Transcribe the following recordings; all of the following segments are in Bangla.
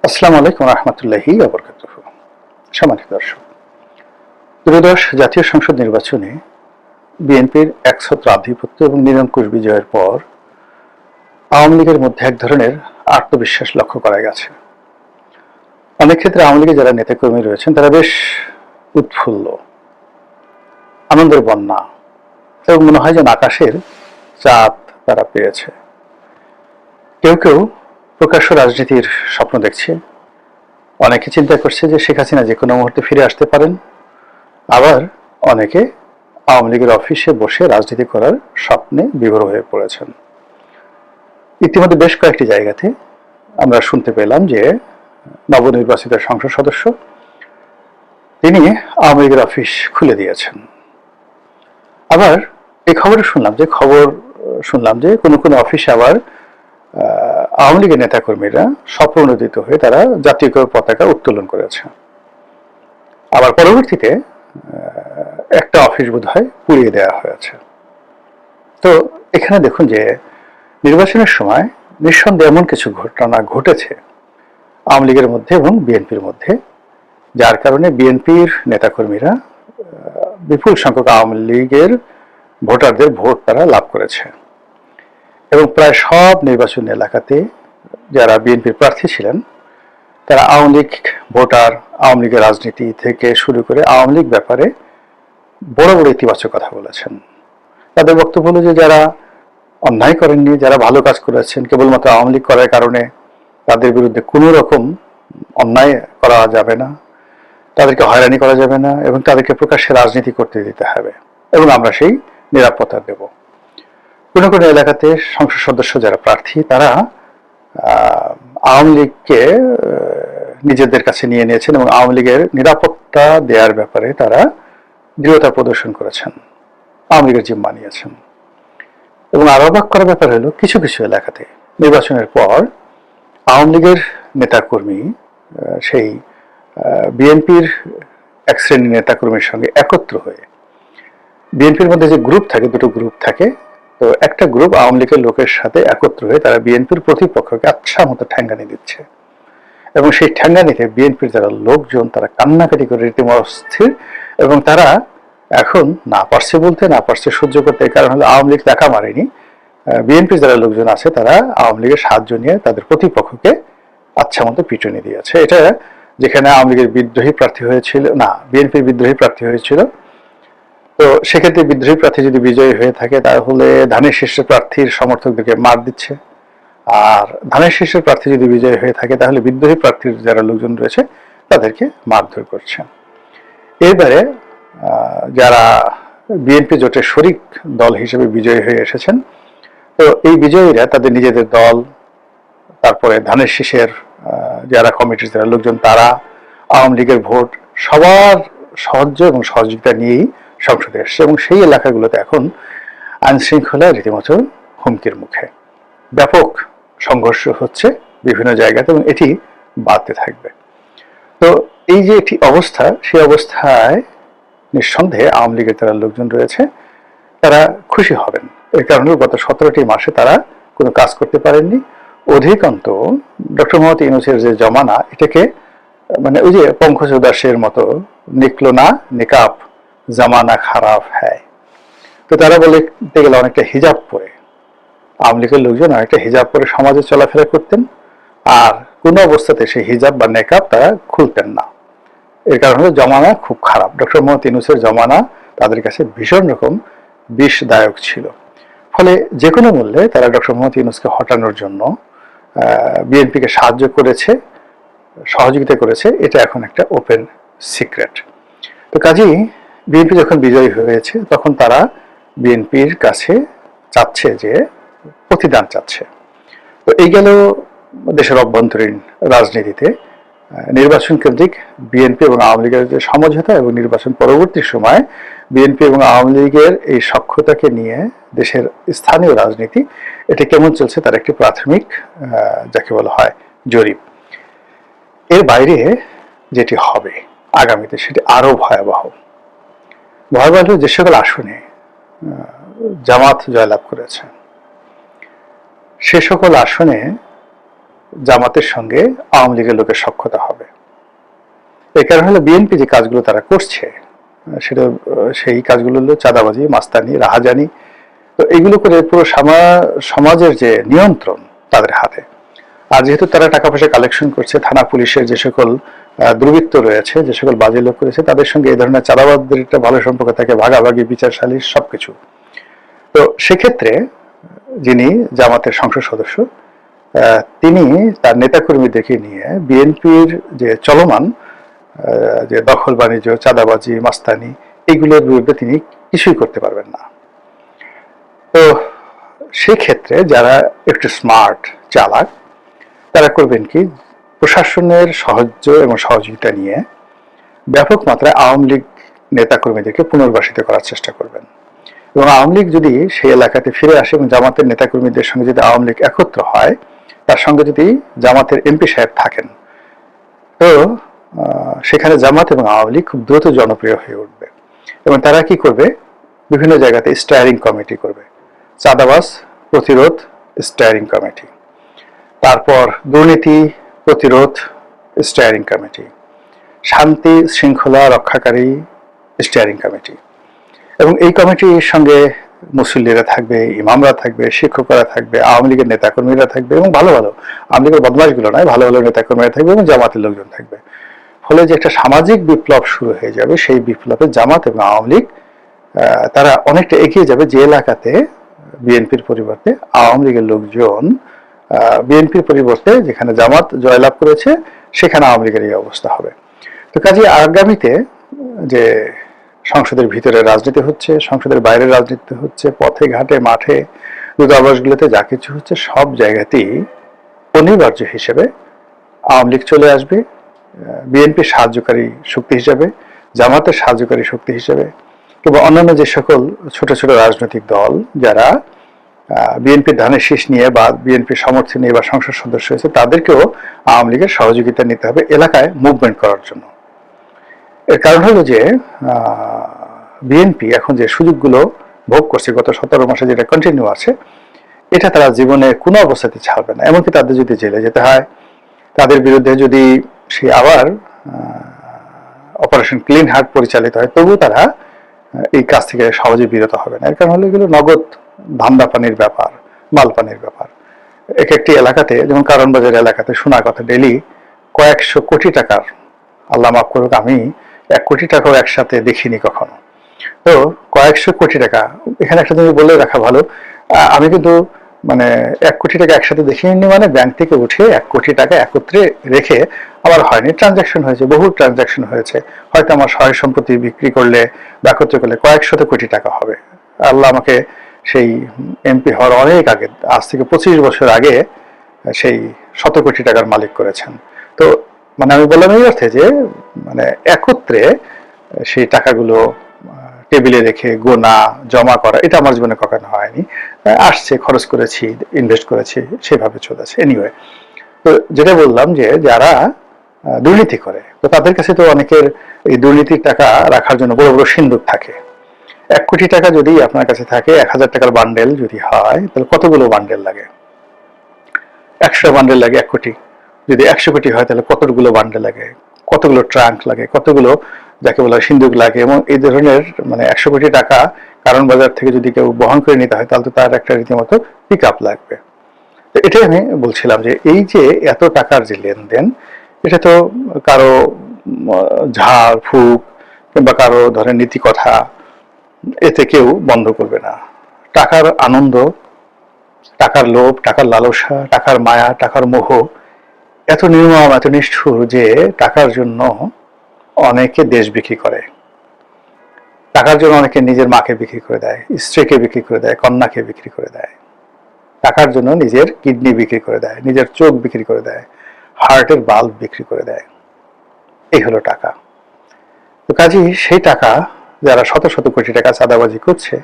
আসসালামু আলাইকুম রহমতুল্লাহি ওয়া বারাকাতুহু। সম্মানিত দর্শক, ত্রয়োদশ জাতীয় সংসদ নির্বাচনে বিএনপির একছত্র আধিপত্য এবং নিরঙ্কুশ বিজয়ের পর আওয়ামী লীগের মধ্যে এক ধরনের আত্মবিশ্বাস লক্ষ্য করা গেছে। অনেক ক্ষেত্রে আওয়ামী লীগের যারা নেতাকর্মী রয়েছেন তারা বেশ উৎফুল্ল, আনন্দের বন্যা এবং মনে হয় যেন আকাশের চাঁদ তারা পেয়েছে। কেউ কেউ প্রকাশ্য রাজনীতির স্বপ্ন দেখছে, অনেকে চিন্তা করছে যে শেখ হাসিনা যে কোনো মুহূর্তে ফিরে আসতে পারেন, আবার অনেকে আওয়ামী লীগের অফিসে বসে রাজনীতি করার স্বপ্নে বিভোর হয়ে পড়েছেন। ইতিমধ্যে বেশ কয়েকটি জায়গাতে আমরা শুনতে পেলাম যে নবনির্বাচিত সংসদ সদস্য তিনি আওয়ামী লীগের অফিস খুলে দিয়েছেন। আবার এই শুনলাম যে কোনো কোনো অফিসে আবার আওয়ামী লীগের নেতাকর্মীরা স্বপ্রণোদিত হয়ে তারা জাতীয় পতাকা উত্তোলন করেছে। আবার পরবর্তীতে একটা অফিস বোধহয় পুড়িয়ে দেওয়া হয়েছে। তো এখানে দেখুন যে নির্বাচনের সময় নিঃসন্দেহে এমন কিছু ঘটনা ঘটেছে আওয়ামী লীগের মধ্যে এবং বিএনপির মধ্যে, যার কারণে বিএনপির নেতাকর্মীরা বিপুল সংখ্যক আওয়ামী লীগের ভোটারদের ভোট তারা লাভ করেছে এবং প্রায় সব নির্বাচনী এলাকাতে যারা বিএনপির প্রার্থী ছিলেন তারা আওয়ামী লীগ ভোটার, আওয়ামী লীগের রাজনীতি থেকে শুরু করে আওয়ামী লীগ ব্যাপারে বড় বড় ইতিবাচক কথা বলেছেন। তাদের বক্তব্য হলো যে যারা অন্যায় করেননি, যারা ভালো কাজ করেছেন, কেবলমাত্র আওয়ামী লীগ করার কারণে তাদের বিরুদ্ধে কোনো রকম অন্যায় করা যাবে না, তাদেরকে হয়রানি করা যাবে না এবং তাদেরকে প্রকাশ্যে রাজনীতি করতে দিতে হবে এবং আমরা সেই নিরাপত্তা দেব। কোনো কোনো এলাকাতে সংসদ সদস্য যারা প্রার্থী তারা আওয়ামী লীগকে নিজেদের কাছে নিয়ে নিয়েছেন এবং আওয়ামী লীগের নিরাপত্তা দেওয়ার ব্যাপারে তারা দৃঢ়তা প্রদর্শন করেছেন, আওয়ামী লীগের জিম্মা নিয়েছেন। এবং আরো অবাক করার ব্যাপার হলো কিছু কিছু এলাকাতে নির্বাচনের পর আওয়ামী লীগের নেতাকর্মী সেই বিএনপির এক শ্রেণীর নেতাকর্মীর সঙ্গে একত্র হয়ে, বিএনপির মধ্যে যে গ্রুপ থাকে, দুটো গ্রুপ থাকে, তো একটা গ্রুপ আওয়ামী লীগের লোকের সাথে একত্র হয়ে তারা বিএনপির প্রতিপক্ষকে আচ্ছা মতো ঠ্যাঙ্গানি দিচ্ছে এবং সেই ঠ্যাঙ্গানিতে বিএনপির যারা লোকজন তারা কান্নাকাটি করে রীতিমতো অস্থির এবং তারা এখন না পারছে বলতে, না পারছে সহ্য করতে। এই কারণ হলো আওয়ামী লীগ টাকা মারেনি, বিএনপির যারা লোকজন আছে তারা আওয়ামী লীগের সাহায্য নিয়ে তাদের প্রতিপক্ষকে আচ্ছা মতো পিটুনি দিয়েছে। এটা যেখানে আওয়ামী লীগের বিদ্রোহী প্রার্থী হয়েছিল, না বিএনপির বিদ্রোহী প্রার্থী হয়েছিল, তো সেক্ষেত্রে বিদ্রোহী প্রার্থী যদি বিজয়ী হয়ে থাকে তাহলে ধানের শীর্ষের প্রার্থীর সমর্থকদেরকে মার দিচ্ছে, আর ধানের শীর্ষের প্রার্থী যদি বিজয়ী হয়ে থাকে তাহলে বিদ্রোহী প্রার্থীর যারা লোকজন রয়েছে তাদেরকে মারধর করছে। এবারে যারা বিএনপি জোটের শরিক দল হিসেবে বিজয়ী হয়ে এসেছেন, তো এই বিজয়ীরা তাদের নিজেদের দল, তারপরে ধানের শীষের যারা কমিটির যারা লোকজন তারা আওয়ামী লীগের ভোট সবার সাহায্য এবং সহযোগিতা নিয়েই সংসদে এসছে এবং সেই এলাকাগুলোতে এখন আইন শৃঙ্খলা রীতিমতো হুমকির মুখে, ব্যাপক সংঘর্ষ হচ্ছে বিভিন্ন জায়গাতে এবং এটি বাড়তে থাকবে। তো এই যে একটি অবস্থা, সেই অবস্থায় নিঃসন্দেহে আওয়ামী লীগের যারা লোকজন রয়েছে তারা খুশি হবেন। এর কারণে গত 17টি মাসে তারা কোনো কাজ করতে পারেননি। অধিকান্ত ডক্টর মোহাম্মদ ইউনূসের যে জমানা, এটাকে মানে ওই যে পঙ্কজ উদাসের মতো নিকলো না নিকাব জামানা খারাপ হ্যায়, তো তারা বলতে গেলে অনেকটা হিজাব পরে আওয়ামী লীগের লোকজন অনেকটা হিজাব পরে সমাজে চলাফেরা করতেন, আর কোনো অবস্থাতে সেই হিজাব বা নেকাব তারা খুলতেন না। এর কারণ হলো জমানা খুব খারাপ। ডক্টর মোহাম্মদ ইউনূসের জমানা তাদের কাছে ভীষণ রকম বিষদায়ক ছিল। ফলে যে কোনো মূল্যে তারা ডক্টর মোহাম্মদ ইউনূসকে হটানোর জন্য বিএনপিকে সাহায্য করেছে, সহযোগিতা করেছে, এটা এখন একটা ওপেন সিক্রেট। তো কাজেই বিএনপি যখন বিজয়ী হয়েছে তখন তারা বিএনপির কাছে চাচ্ছে যে প্রতিদান চাচ্ছে। তো এই গেল দেশের অভ্যন্তরীণ রাজনীতিতে নির্বাচন কেন্দ্রিক বিএনপি এবং আওয়ামী লীগের যে সমঝোতা এবং নির্বাচন পরবর্তী সময় বিএনপি এবং আওয়ামী লীগের এই সখ্যতাকে নিয়ে দেশের স্থানীয় রাজনীতি এটা কেমন চলছে তার একটি প্রাথমিক যাকে বলা হয় জরিপ। এর বাইরে যেটি হবে আগামীতে সেটি আরো ভয়াবহ। যে সকল আসনে জামাত জয়লাভ করেছে সে সকল আসনে জামাতের সঙ্গে আওয়ামী লীগের লোকের সখ্যতা হবে। এই কারণে হলো বিএনপি যে কাজগুলো তারা করছে সেটা সেই কাজগুলো হলো চাঁদাবাজি, মাস্তানি, রাহাজানি। তো এইগুলো করে পুরো সমাজের যে নিয়ন্ত্রণ তাদের হাতে। আর যেহেতু তারা টাকা পয়সা কালেকশন করছে, থানা পুলিশের যে সকল দুর্বৃত্ত রয়েছে, যে সকল বাজে লোক রয়েছে, তাদের সঙ্গে এই ধরনের চাঁদাবাজদের একটা ভালো সম্পর্ক থাকে, ভাগাভাগি, বিচার সালিশ সবকিছু। তো সেক্ষেত্রে যিনি জামাতের সংসদ সদস্য তিনি তার নেতাকর্মীদেরকে নিয়ে বিএনপির যে চলমান যে দখল বাণিজ্য, চাঁদাবাজি, মাস্তানি এইগুলোর বিরুদ্ধে তিনি কিছুই করতে পারবেন না। তো সেক্ষেত্রে যারা একটু স্মার্ট, চালাক, তারা করবেন কি, প্রশাসনের সাহায্য এবং সহযোগিতা নিয়ে ব্যাপক মাত্রায় আওয়ামী লীগ নেতাকর্মীদেরকে পুনর্বাসিত করার চেষ্টা করবেন। এবং আওয়ামী লীগ যদি সেই এলাকাতে ফিরে আসে এবং জামাতের নেতাকর্মীদের সঙ্গে যদি আওয়ামী লীগ একত্র হয়, তার সঙ্গে যদি জামাতের এমপি সাহেব থাকেন, তো সেখানে জামাত এবং আওয়ামী লীগ খুব দ্রুত জনপ্রিয় হয়ে উঠবে। এবং তারা কি করবে, বিভিন্ন জায়গাতে স্টায়ারিং কমিটি করবে, চাঁদাবাজ প্রতিরোধ স্টায়ারিং কমিটি, তারপর দুর্নীতি প্রতিরোধ স্টায়ারিং কমিটি, শান্তি শৃঙ্খলা রক্ষাকারী স্টায়ারিং কমিটি। এবং এই কমিটির সঙ্গে মুসল্লিরা থাকবে, ইমামরা থাকবে, শিক্ষকরা থাকবে, আওয়ামী লীগের নেতাকর্মীরা থাকবে, এবং ভালো ভালো আওয়ামী লীগের বদমাশগুলো নয়, ভালো ভালো নেতাকর্মীরা থাকবে এবং জামাতের লোকজন থাকবে। ফলে যে একটা সামাজিক বিপ্লব শুরু হয়ে যাবে, সেই বিপ্লবে জামাত এবং আওয়ামী লীগ তারা অনেকটা এগিয়ে যাবে। যে এলাকাতে বিএনপির পরিবর্তে আওয়ামী লীগের লোকজন, বিএনপির পরিবর্তে যেখানে জামাত জয়লাভ করেছে সেখানে আওয়ামী লীগের এই অবস্থা হবে। তো কাজে আগামীতে যে সংসদের ভিতরে রাজনীতি হচ্ছে, সংসদের বাইরের রাজনীতি হচ্ছে, পথে ঘাটে মাঠে দূতাবাসগুলোতে যা কিছু হচ্ছে, সব জায়গাতেই অনিবার্য হিসেবে আওয়ামী লীগ চলে আসবে, বিএনপির সাহায্যকারী শক্তি হিসেবে, জামাতের সাহায্যকারী শক্তি হিসেবে, কিংবা অন্যান্য যে সকল ছোট ছোট রাজনৈতিক দল যারা বিএনপির ধানের শীষ নিয়ে বা বিএনপির সমর্থন নিয়ে বা সংসদ সদস্য হয়েছে, তাদেরকেও আওয়ামী লীগের সহযোগিতা নিতে হবে এলাকায় মুভমেন্ট করার জন্য। এর কারণ হলো যে বিএনপি এখন যে সুযোগগুলো ভোগ করছে গত 17 মাসে, যেটা কন্টিনিউ আছে, এটা তারা জীবনে কোনো অবস্থাতে ছাড়বে না। এমনকি তাদের যদি জেলে যেতে হয়, তাদের বিরুদ্ধে যদি সে আবার অপারেশন ক্লিন হার্ট পরিচালিত হয়, তবুও তারা এই কাজ থেকে সহজে বিরত হবে না। এর কারণ হলো এগুলো নগদ ধান্দা পানির ব্যাপার, মাল পানির ব্যাপার। এক একটি এলাকাতে, যেমন কারণ বাজার এলাকাতে শোনা কথা, ডেলি কয়েকশো কোটি টাকার, আল্লাহ মাফ করুক, আমি 1 কোটি টাকাও একসাথে দেখিনি কখনো। তো কয়েকশো কোটি টাকা, এখানে একটা জিনিস বলে রাখা ভালো, আমি কিন্তু মানে 1 কোটি টাকা একসাথে দেখিনি, মানে ব্যাংক থেকে উঠে 1 কোটি টাকা একত্রে রেখে আমার হয়নি, ট্রানজাকশন হয়েছে, বহু ট্রানজাকশন হয়েছে। হয়তো আমার সহায় সম্পত্তি বিক্রি করলে বা একত্রে করলে কয়েক শত কোটি টাকা হবে। আল্লাহ আমাকে সেই এমপি হওয়ার অনেক আগে, আজ থেকে 25 বছর আগে, সেই 100 কোটি টাকার মালিক করেছেন। তো মানে আমি বললাম এই অর্থে যে মানে একত্রে সেই টাকাগুলো টেবিলে রেখে গোনা, জমা করা, এটা আমার জীবনে কখনো হয়নি। আসছে, খরচ করেছি, ইনভেস্ট করেছি, সেভাবে চলেছে। এনিওয়ে, তো যেটা বললাম যে যারা দুর্নীতি করে, তো তাদের কাছে তো অনেকের এই দুর্নীতির টাকা রাখার জন্য বড় বড় সিন্দুক থাকে। 1 কোটি টাকা যদি আপনার কাছে থাকে, 1000 টাকার বান্ডেল যদি হয়, তাহলে কতগুলো বান্ডেল লাগে? 100 বান্ডেল লাগে 1 কোটি। যদি 100 কোটি হয়, তাহলে কতগুলো বান্ডেল লাগে, কতগুলো ট্রাঙ্ক লাগে, কতগুলো যাকে বলা সিন্দুক লাগে। এবং এই ধরনের মানে 100 কোটি টাকা কারণ বাজার থেকে যদি কেউ বহন করে নিতে হয়, তাহলে তো তার একটা রীতিমতো পিক আপ লাগবে। তো এটাই আমি বলছিলাম যে এই যে এত টাকার যে লেনদেন, এটা তো কারো ঝাড় ফুঁক কিংবা কারো ধরেন নীতি কথা, এতে কেউ বন্ধ করবে না। টাকার আনন্দ, টাকার লোভ, টাকার লালসা, টাকার মায়া, টাকার মোহ এত নির্মম, এত নিষ্ঠুর যে টাকার জন্য অনেকে দেশ বিক্রি করে, টাকার জন্য অনেকে নিজের মাকে বিক্রি করে দেয়, স্ত্রীকে বিক্রি করে দেয়, কন্যাকে বিক্রি করে দেয়, টাকার জন্য নিজের কিডনি বিক্রি করে দেয়, নিজের চোখ বিক্রি করে দেয়, হার্টের বাল্ব বিক্রি করে দেয়। এই হলো টাকা। তো কাজেই সেই টাকা যারা শত শত কোটি টাকা চাঁদাবাজি করছে,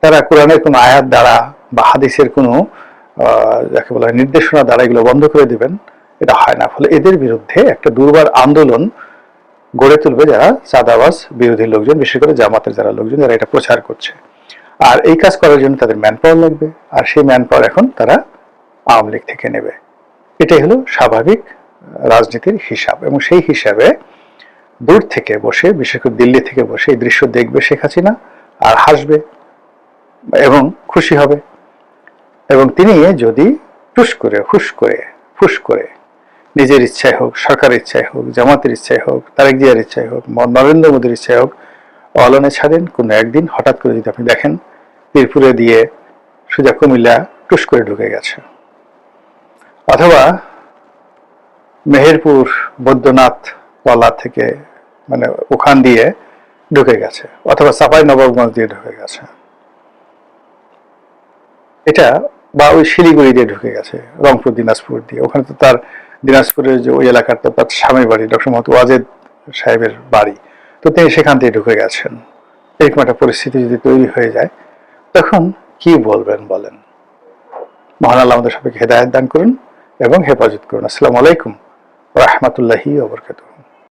তারা কোরআনের কোনো আয়াত দ্বারা বা হাদিসের কোনো যাকে বলা হয় নির্দেশনা দ্বারা এগুলো বন্ধ করে দিবেন, এটা হয় না। ফলে এদের বিরুদ্ধে একটা দুর্বার আন্দোলন গড়ে তুলবে যারা চাঁদাবাজ বিরোধী লোকজন, বিশেষ করে জামাতের যারা লোকজন, যারা এটা প্রচার করছে। আর এই কাজ করার জন্য তাদের ম্যান পাওয়ার লাগবে, আর সেই ম্যান পাওয়ার এখন তারা আওয়ামী লীগ থেকে নেবে। এটাই হলো স্বাভাবিক রাজনীতির হিসাব। এবং সেই হিসাবে দূর থেকে বসে, বিশেষ করে দিল্লি থেকে বসে এই দৃশ্য দেখবে শেখ হাসিনা আর হাসবে এবং খুশি হবে। এবং তিনি যদি টুস করে ফুস করে নিজের ইচ্ছায় হোক, সরকারের ইচ্ছায় হোক, জামাতের ইচ্ছায় হোক, তারেক জিয়ার ইচ্ছায় হোক, নরেন্দ্র মোদীর ইচ্ছায় হোক, অলনে ছাড়েন কোনো একদিন হঠাৎ করে যদি আপনি দেখেন বীরপুরে দিয়ে সোজা কুমিল্লা টুস করে ঢুকে গেছে, অথবা মেহেরপুর বৈদ্যনাথ তলা থেকে মানে ওখান দিয়ে ঢুকে গেছে, অথবা চাঁপাই নবাবগঞ্জ দিয়ে ঢুকে গেছে, এটা বা ওই শিলিগুড়ি দিয়ে ঢুকে গেছে, রংপুর দিনাজপুর দিয়ে, ওখানে তো তার দিনাজপুরের যে ওই এলাকার তো তার স্বামীর বাড়ি, ডক্টর মোহাম্মদ ওয়াজেদ সাহেবের বাড়ি, তো তিনি সেখান দিয়ে ঢুকে গেছেন। এরকম একটা পরিস্থিতি যদি তৈরি হয়ে যায় তখন কি বলবেন বলেন? মহান আল্লাহ আমাদের সবাইকে হেদায়েত দান করুন এবং হেফাজত করুন। আসসালামু আলাইকুম ওয়া রাহমাতুল্লাহি ওয়া বারাকাতুহু।